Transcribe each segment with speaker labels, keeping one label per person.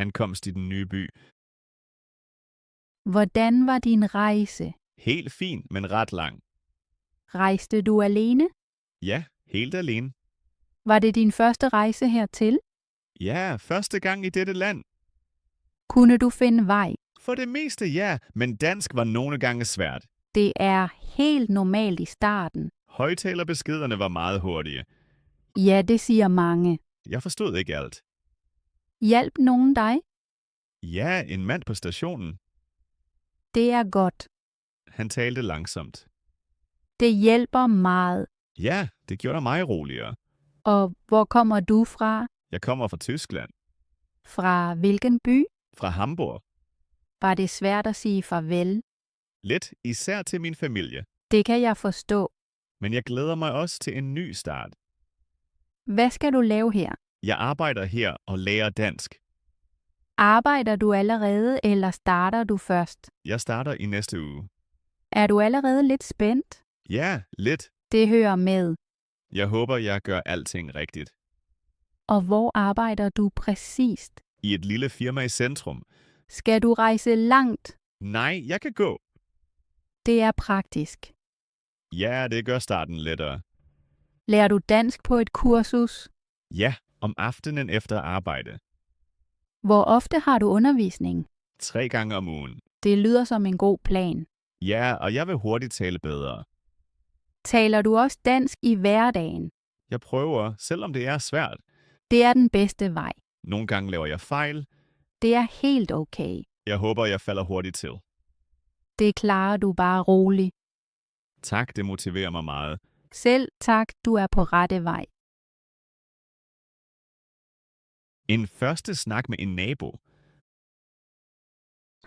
Speaker 1: Ankomst i den nye by.
Speaker 2: Hvordan var din rejse?
Speaker 1: Helt fin, men ret lang.
Speaker 2: Rejste du alene?
Speaker 1: Ja, helt alene.
Speaker 2: Var det din første rejse hertil?
Speaker 1: Ja, første gang i dette land.
Speaker 2: Kunne du finde vej?
Speaker 1: For det meste ja, men dansk var nogle gange svært.
Speaker 2: Det er helt normalt i starten.
Speaker 1: Højtalerbeskederne var meget hurtige.
Speaker 2: Ja, det siger mange.
Speaker 1: Jeg forstod ikke alt.
Speaker 2: Hjalp nogen dig?
Speaker 1: Ja, en mand på stationen.
Speaker 2: Det er godt.
Speaker 1: Han talte langsomt.
Speaker 2: Det hjælper meget.
Speaker 1: Ja, det gjorde mig roligere.
Speaker 2: Og hvor kommer du fra?
Speaker 1: Jeg kommer fra Tyskland.
Speaker 2: Fra hvilken by?
Speaker 1: Fra Hamburg.
Speaker 2: Var det svært at sige farvel?
Speaker 1: Lidt, især til min familie.
Speaker 2: Det kan jeg forstå.
Speaker 1: Men jeg glæder mig også til en ny start.
Speaker 2: Hvad skal du lave her?
Speaker 1: Jeg arbejder her og lærer dansk.
Speaker 2: Arbejder du allerede, eller starter du først?
Speaker 1: Jeg starter i næste uge.
Speaker 2: Er du allerede lidt spændt?
Speaker 1: Ja, lidt.
Speaker 2: Det hører med.
Speaker 1: Jeg håber, jeg gør alting rigtigt.
Speaker 2: Og hvor arbejder du præcist?
Speaker 1: I et lille firma i centrum.
Speaker 2: Skal du rejse langt?
Speaker 1: Nej, jeg kan gå.
Speaker 2: Det er praktisk.
Speaker 1: Ja, det gør starten lettere.
Speaker 2: Lærer du dansk på et kursus?
Speaker 1: Ja, om aftenen efter arbejde.
Speaker 2: Hvor ofte har du undervisning?
Speaker 1: 3 gange om ugen.
Speaker 2: Det lyder som en god plan.
Speaker 1: Ja, og jeg vil hurtigt tale bedre.
Speaker 2: Taler du også dansk i hverdagen?
Speaker 1: Jeg prøver, selvom det er svært.
Speaker 2: Det er den bedste vej.
Speaker 1: Nogle gange laver jeg fejl.
Speaker 2: Det er helt okay.
Speaker 1: Jeg håber, jeg falder hurtigt til.
Speaker 2: Det klarer du bare roligt.
Speaker 1: Tak, det motiverer mig meget.
Speaker 2: Selv tak, du er på rette vej.
Speaker 1: En første snak med en nabo.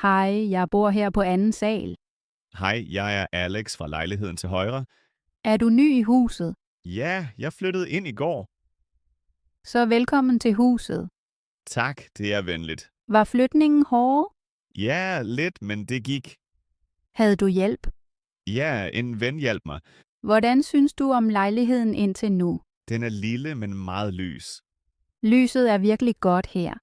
Speaker 2: Hej, jeg bor her på anden sal.
Speaker 1: Hej, jeg er Alex fra lejligheden til højre.
Speaker 2: Er du ny i huset?
Speaker 1: Ja, jeg flyttede ind i går.
Speaker 2: Så velkommen til huset.
Speaker 1: Tak, det er venligt.
Speaker 2: Var flytningen hård?
Speaker 1: Ja, lidt, men det gik.
Speaker 2: Havde du hjælp?
Speaker 1: Ja, en ven hjalp mig.
Speaker 2: Hvordan synes du om lejligheden indtil nu?
Speaker 1: Den er lille, men meget lys.
Speaker 2: Lyset er virkelig godt her.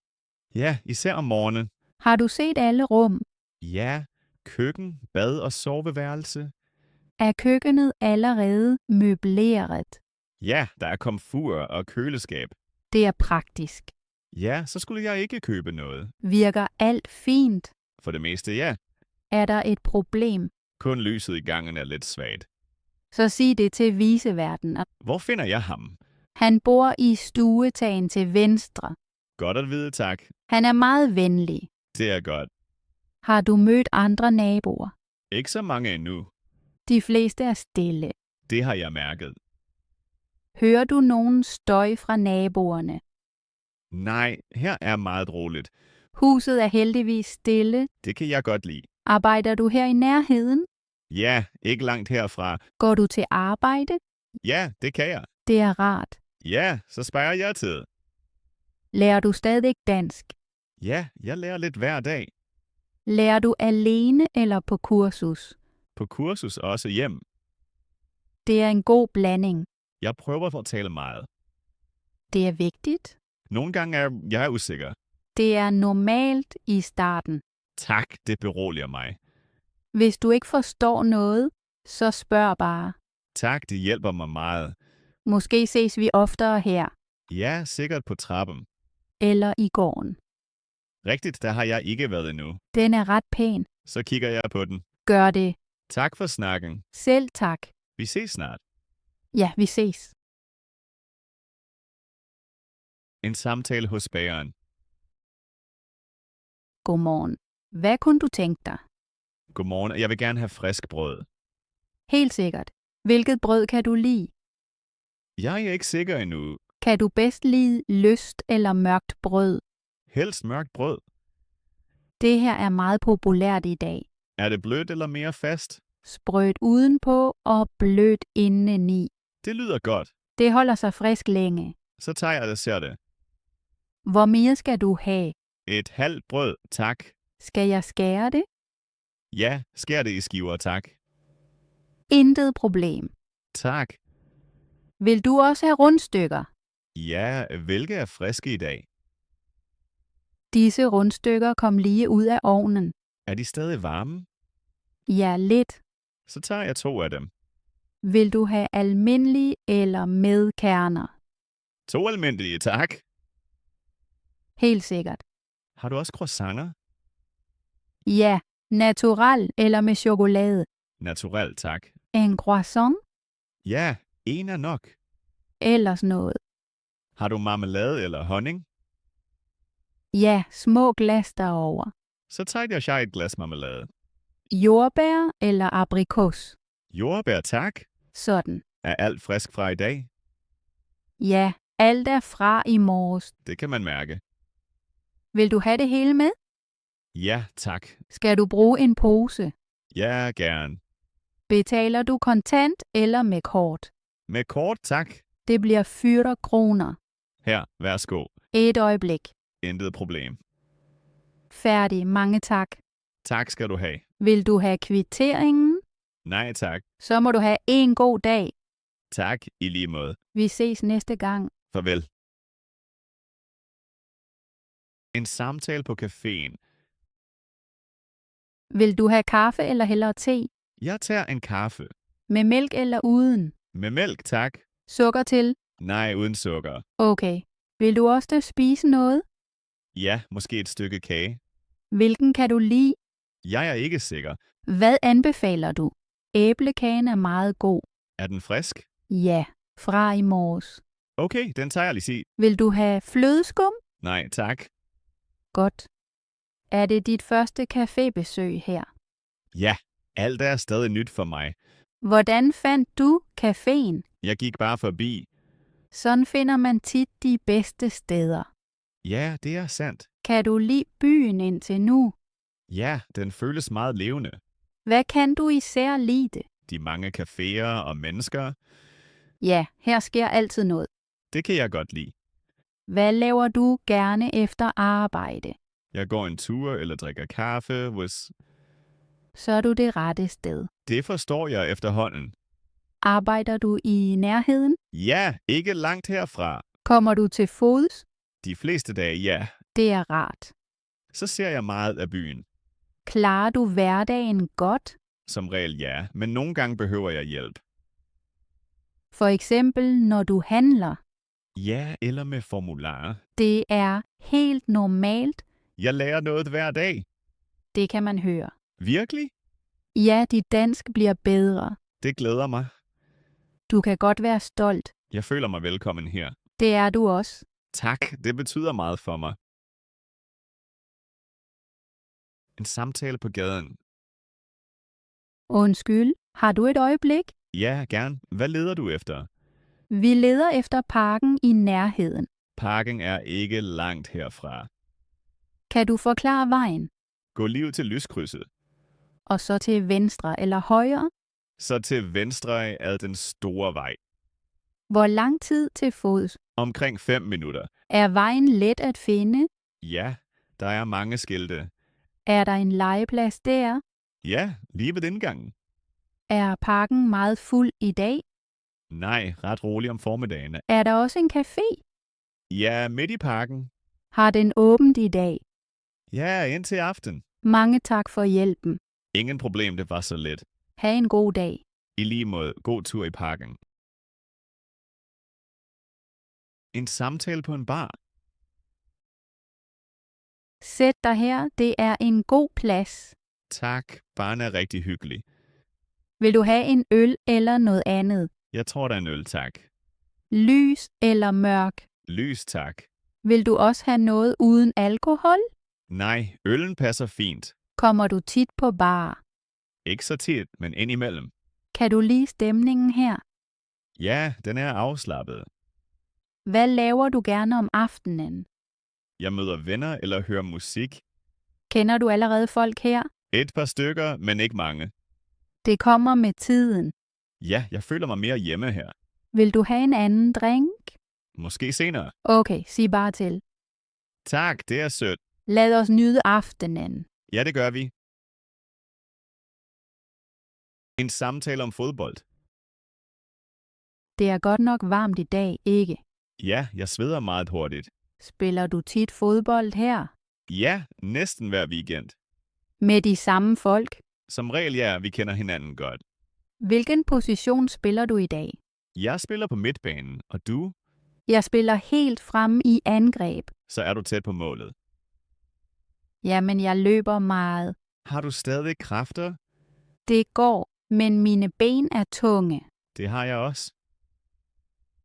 Speaker 1: Ja, især om morgenen.
Speaker 2: Har du set alle rum?
Speaker 1: Ja, køkken, bad og soveværelse.
Speaker 2: Er køkkenet allerede møbleret?
Speaker 1: Ja, der er komfur og køleskab.
Speaker 2: Det er praktisk.
Speaker 1: Ja, så skulle jeg ikke købe noget.
Speaker 2: Virker alt fint?
Speaker 1: For det meste ja.
Speaker 2: Er der et problem?
Speaker 1: Kun lyset i gangen er lidt svagt.
Speaker 2: Så sig det til viceværten.
Speaker 1: Hvor finder jeg ham?
Speaker 2: Han bor i stuetagen til venstre.
Speaker 1: Godt at vide, tak.
Speaker 2: Han er meget venlig.
Speaker 1: Det er godt.
Speaker 2: Har du mødt andre naboer?
Speaker 1: Ikke så mange endnu.
Speaker 2: De fleste er stille.
Speaker 1: Det har jeg mærket.
Speaker 2: Hører du nogen støj fra naboerne?
Speaker 1: Nej, her er meget roligt.
Speaker 2: Huset er heldigvis stille.
Speaker 1: Det kan jeg godt lide.
Speaker 2: Arbejder du her i nærheden?
Speaker 1: Ja, ikke langt herfra.
Speaker 2: Går du til arbejde?
Speaker 1: Ja, det kan jeg.
Speaker 2: Det er rart.
Speaker 1: Ja, så sparer jeg tid.
Speaker 2: Lærer du stadig dansk?
Speaker 1: Ja, jeg lærer lidt hver dag.
Speaker 2: Lærer du alene eller på kursus?
Speaker 1: På kursus også hjem.
Speaker 2: Det er en god blanding.
Speaker 1: Jeg prøver at tale meget.
Speaker 2: Det er vigtigt.
Speaker 1: Nogle gange er jeg usikker.
Speaker 2: Det er normalt i starten.
Speaker 1: Tak, det beroliger mig.
Speaker 2: Hvis du ikke forstår noget, så spørg bare.
Speaker 1: Tak, det hjælper mig meget.
Speaker 2: Måske ses vi oftere her.
Speaker 1: Ja, sikkert på trappen.
Speaker 2: Eller i gården.
Speaker 1: Rigtigt, der har jeg ikke været endnu.
Speaker 2: Den er ret pæn.
Speaker 1: Så kigger jeg på den.
Speaker 2: Gør det.
Speaker 1: Tak for snakken.
Speaker 2: Selv tak.
Speaker 1: Vi ses snart.
Speaker 2: Ja, vi ses.
Speaker 1: En samtale hos bageren.
Speaker 2: Godmorgen. Hvad kunne du tænke dig?
Speaker 1: Godmorgen, jeg vil gerne have frisk brød.
Speaker 2: Helt sikkert. Hvilket brød kan du lide?
Speaker 1: Jeg er ikke sikker endnu.
Speaker 2: Kan du bedst lide lyst eller mørkt brød?
Speaker 1: Helst mørkt brød.
Speaker 2: Det her er meget populært i dag.
Speaker 1: Er det blødt eller mere fast?
Speaker 2: Sprødt udenpå og blødt indeni.
Speaker 1: Det lyder godt.
Speaker 2: Det holder sig frisk længe.
Speaker 1: Så tager jeg det.
Speaker 2: Hvor mere skal du have?
Speaker 1: Et halvt brød, tak.
Speaker 2: Skal jeg skære det?
Speaker 1: Ja, skær det i skiver, tak.
Speaker 2: Intet problem.
Speaker 1: Tak.
Speaker 2: Vil du også have rundstykker?
Speaker 1: Ja, hvilke er friske i dag?
Speaker 2: Disse rundstykker kom lige ud af ovnen.
Speaker 1: Er de stadig varme?
Speaker 2: Ja, lidt.
Speaker 1: Så tager jeg 2 af dem.
Speaker 2: Vil du have almindelige eller med kerner?
Speaker 1: 2 almindelige, tak.
Speaker 2: Helt sikkert.
Speaker 1: Har du også croissanter?
Speaker 2: Ja, natural eller med chokolade.
Speaker 1: Naturel, tak.
Speaker 2: En croissant?
Speaker 1: Ja, 1 er nok.
Speaker 2: Ellers noget.
Speaker 1: Har du marmelade eller honning?
Speaker 2: Ja, små glas derover.
Speaker 1: Så tager jeg et glas marmelade.
Speaker 2: Jordbær eller aprikos?
Speaker 1: Jordbær, tak.
Speaker 2: Sådan.
Speaker 1: Er alt frisk fra i dag?
Speaker 2: Ja, alt er fra i morges.
Speaker 1: Det kan man mærke.
Speaker 2: Vil du have det hele med?
Speaker 1: Ja, tak.
Speaker 2: Skal du bruge en pose?
Speaker 1: Ja, gerne.
Speaker 2: Betaler du kontant eller med kort?
Speaker 1: Med kort, tak.
Speaker 2: Det bliver 4 kroner.
Speaker 1: Her, værsgo.
Speaker 2: Et øjeblik.
Speaker 1: Intet problem.
Speaker 2: Færdig, mange tak.
Speaker 1: Tak skal du have.
Speaker 2: Vil du have kvitteringen?
Speaker 1: Nej, tak.
Speaker 2: Så må du have en god dag.
Speaker 1: Tak i lige måde.
Speaker 2: Vi ses næste gang.
Speaker 1: Farvel. En samtale på caféen.
Speaker 2: Vil du have kaffe eller hellere te?
Speaker 1: Jeg tager en kaffe.
Speaker 2: Med mælk eller uden?
Speaker 1: Med mælk, tak.
Speaker 2: Sukker til?
Speaker 1: Nej, uden sukker.
Speaker 2: Okay. Vil du også spise noget?
Speaker 1: Ja, måske et stykke kage.
Speaker 2: Hvilken kan du lide?
Speaker 1: Jeg er ikke sikker.
Speaker 2: Hvad anbefaler du? Æblekagen er meget god.
Speaker 1: Er den frisk?
Speaker 2: Ja, fra i morges.
Speaker 1: Okay, den tager jeg lige sig.
Speaker 2: Vil du have flødeskum?
Speaker 1: Nej, tak.
Speaker 2: Godt. Er det dit første cafébesøg her?
Speaker 1: Ja, alt er stadig nyt for mig.
Speaker 2: Hvordan fandt du caféen?
Speaker 1: Jeg gik bare forbi.
Speaker 2: Sådan finder man tit de bedste steder.
Speaker 1: Ja, det er sandt.
Speaker 2: Kan du lide byen indtil nu?
Speaker 1: Ja, den føles meget levende.
Speaker 2: Hvad kan du især lide?
Speaker 1: De mange caféer og mennesker,
Speaker 2: Ja, her sker altid noget.
Speaker 1: det kan jeg godt lide.
Speaker 2: Hvad laver du gerne efter arbejde?
Speaker 1: Jeg går en tur eller drikker kaffe, hvis...
Speaker 2: Så er du det rette sted.
Speaker 1: Det forstår jeg efterhånden.
Speaker 2: Arbejder du i nærheden?
Speaker 1: Ja, ikke langt herfra.
Speaker 2: Kommer du til fods?
Speaker 1: De fleste dage, ja.
Speaker 2: Det er rart.
Speaker 1: Så ser jeg meget af byen.
Speaker 2: Klarer du hverdagen godt?
Speaker 1: Som regel ja, men nogle gange behøver jeg hjælp.
Speaker 2: For eksempel når du handler.
Speaker 1: Ja, eller med formularer.
Speaker 2: Det er helt normalt.
Speaker 1: Jeg lærer noget hver dag.
Speaker 2: Det kan man høre.
Speaker 1: Virkelig?
Speaker 2: Ja, dit dansk bliver bedre.
Speaker 1: Det glæder mig.
Speaker 2: Du kan godt være stolt.
Speaker 1: Jeg føler mig velkommen her.
Speaker 2: Det er du også.
Speaker 1: Tak, det betyder meget for mig. En samtale på gaden.
Speaker 2: Undskyld, har du et øjeblik?
Speaker 1: Ja, gerne. Hvad leder du efter?
Speaker 2: Vi leder efter parken i nærheden.
Speaker 1: Parken er ikke langt herfra.
Speaker 2: Kan du forklare vejen?
Speaker 1: Gå lige ud til lyskrydset.
Speaker 2: Og så til venstre eller højre?
Speaker 1: Så til venstre ad den store vej.
Speaker 2: Hvor lang tid til fods?
Speaker 1: Omkring 5 minutter.
Speaker 2: Er vejen let at finde?
Speaker 1: Ja, der er mange skilte.
Speaker 2: Er der en legeplads der?
Speaker 1: Ja, lige ved indgangen.
Speaker 2: Er parken meget fuld i dag?
Speaker 1: Nej, ret rolig om formiddagen.
Speaker 2: Er der også en café?
Speaker 1: Ja, midt i parken.
Speaker 2: Har den åbent i dag?
Speaker 1: Ja, indtil aften.
Speaker 2: Mange tak for hjælpen.
Speaker 1: Ingen problem, det var så let.
Speaker 2: Ha' en god dag.
Speaker 1: I lige måde, god tur i parken. En samtale på en bar.
Speaker 2: Sæt dig her, det er en god plads.
Speaker 1: Tak, baren er rigtig hyggelig.
Speaker 2: Vil du have en øl eller noget andet?
Speaker 1: Jeg tror, der er en øl, tak.
Speaker 2: Lys eller mørk?
Speaker 1: Lys, tak.
Speaker 2: Vil du også have noget uden alkohol?
Speaker 1: Nej, øllen passer fint.
Speaker 2: Kommer du tit på bar?
Speaker 1: Ikke så tit, men indimellem.
Speaker 2: Kan du lide stemningen her?
Speaker 1: Ja, den er afslappet.
Speaker 2: Hvad laver du gerne om aftenen?
Speaker 1: Jeg møder venner eller hører musik.
Speaker 2: Kender du allerede folk her?
Speaker 1: Et par stykker, men ikke mange.
Speaker 2: Det kommer med tiden.
Speaker 1: Ja, jeg føler mig mere hjemme her.
Speaker 2: Vil du have en anden drink?
Speaker 1: Måske senere.
Speaker 2: Okay, sig bare til.
Speaker 1: Tak, det er sødt.
Speaker 2: Lad os nyde aftenen.
Speaker 1: Ja, det gør vi. En samtale om fodbold.
Speaker 2: Det er godt nok varmt i dag, ikke?
Speaker 1: Ja, jeg sveder meget hurtigt.
Speaker 2: Spiller du tit fodbold her?
Speaker 1: Ja, næsten hver weekend.
Speaker 2: Med de samme folk?
Speaker 1: Som regel ja, vi kender hinanden godt.
Speaker 2: Hvilken position spiller du i dag?
Speaker 1: Jeg spiller på midtbanen, og du?
Speaker 2: Jeg spiller helt fremme i angreb.
Speaker 1: Så er du tæt på målet.
Speaker 2: Jamen, jeg løber meget.
Speaker 1: Har du stadig kræfter?
Speaker 2: Det går, men mine ben er tunge.
Speaker 1: Det har jeg også.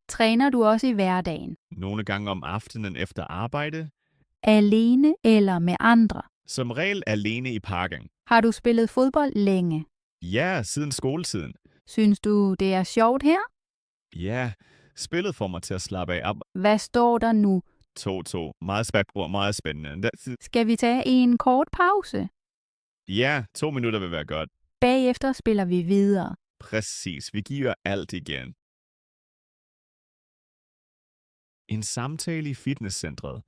Speaker 2: Træner du også i hverdagen?
Speaker 1: Nogle gange om aftenen efter arbejde.
Speaker 2: Alene eller med andre?
Speaker 1: Som regel alene i parken.
Speaker 2: Har du spillet fodbold længe?
Speaker 1: Ja, siden skoletiden.
Speaker 2: Synes du, det er sjovt her?
Speaker 1: Ja, spillet får mig til at slappe af.
Speaker 2: Hvad står der nu?
Speaker 1: 2-2. Meget spændende.
Speaker 2: Skal vi tage en kort pause?
Speaker 1: Ja, 2 minutter vil være godt.
Speaker 2: Bagefter spiller vi videre.
Speaker 1: Præcis, vi giver alt igen. En samtale i fitnesscentret.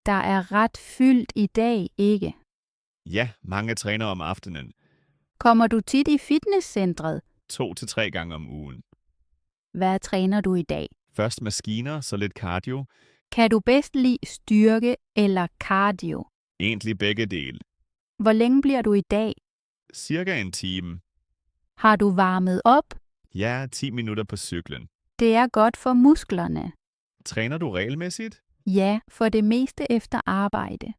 Speaker 2: Der er ret fyldt i dag, ikke?
Speaker 1: Ja, mange træner om aftenen.
Speaker 2: Kommer du tit i fitnesscentret?
Speaker 1: 2-3 gange om ugen.
Speaker 2: Hvad træner du i dag?
Speaker 1: Først maskiner, så lidt cardio.
Speaker 2: Kan du bedst lide styrke eller cardio?
Speaker 1: Egentlig begge dele.
Speaker 2: Hvor længe bliver du i dag?
Speaker 1: Cirka en time.
Speaker 2: Har du varmet op?
Speaker 1: Ja, 10 minutter på cyklen.
Speaker 2: Det er godt for musklerne.
Speaker 1: Træner du regelmæssigt?
Speaker 2: Ja, for det meste efter arbejde.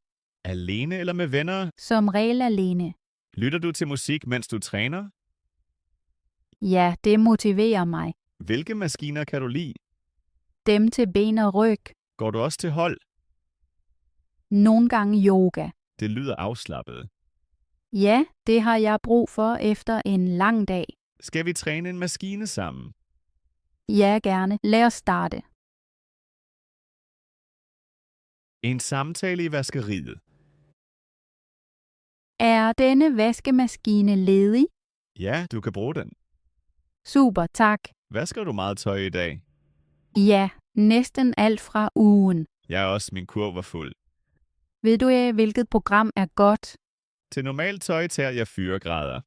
Speaker 1: Alene eller med venner?
Speaker 2: Som regel alene.
Speaker 1: Lytter du til musik, mens du træner?
Speaker 2: Ja, det motiverer mig.
Speaker 1: Hvilke maskiner kan du lide?
Speaker 2: Dem til ben og ryg.
Speaker 1: Går du også til hold?
Speaker 2: Nogle gange yoga.
Speaker 1: Det lyder afslappet.
Speaker 2: Ja, det har jeg brug for efter en lang dag.
Speaker 1: Skal vi træne en maskine sammen?
Speaker 2: Ja, gerne. Lad os starte.
Speaker 1: En samtale i vaskeriet.
Speaker 2: Er denne vaskemaskine ledig?
Speaker 1: Ja, du kan bruge den.
Speaker 2: Super, tak.
Speaker 1: Vasker du meget tøj i dag?
Speaker 2: Ja, næsten alt fra ugen.
Speaker 1: Jeg er også, min kurv var fuld.
Speaker 2: Ved du, hvilket program er godt?
Speaker 1: Til normalt tøj tager jeg 4 grader.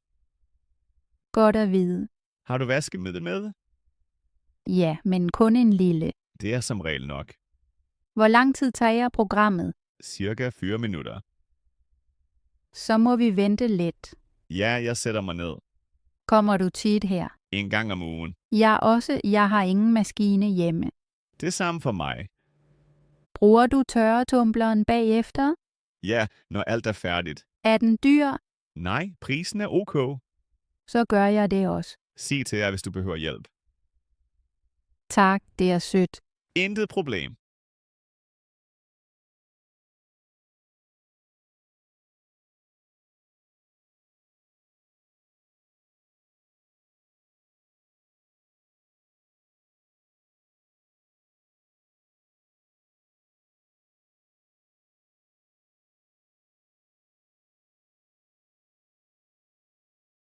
Speaker 2: Godt at vide.
Speaker 1: Har du vaskemiddel med?
Speaker 2: Ja, men kun en lille.
Speaker 1: Det er som regel nok.
Speaker 2: Hvor lang tid tager programmet?
Speaker 1: Cirka 4 minutter.
Speaker 2: Så må vi vente lidt.
Speaker 1: Ja, jeg sætter mig ned.
Speaker 2: Kommer du tit her?
Speaker 1: En gang om ugen.
Speaker 2: Jeg har ingen maskine hjemme.
Speaker 1: Det samme for mig.
Speaker 2: Bruger du tørretumbleren bagefter?
Speaker 1: Ja, når alt er færdigt.
Speaker 2: Er den dyr?
Speaker 1: Nej, prisen er ok.
Speaker 2: Så gør jeg det også.
Speaker 1: Sig til jer, hvis du behøver hjælp.
Speaker 2: Tak, det er sødt.
Speaker 1: Intet problem.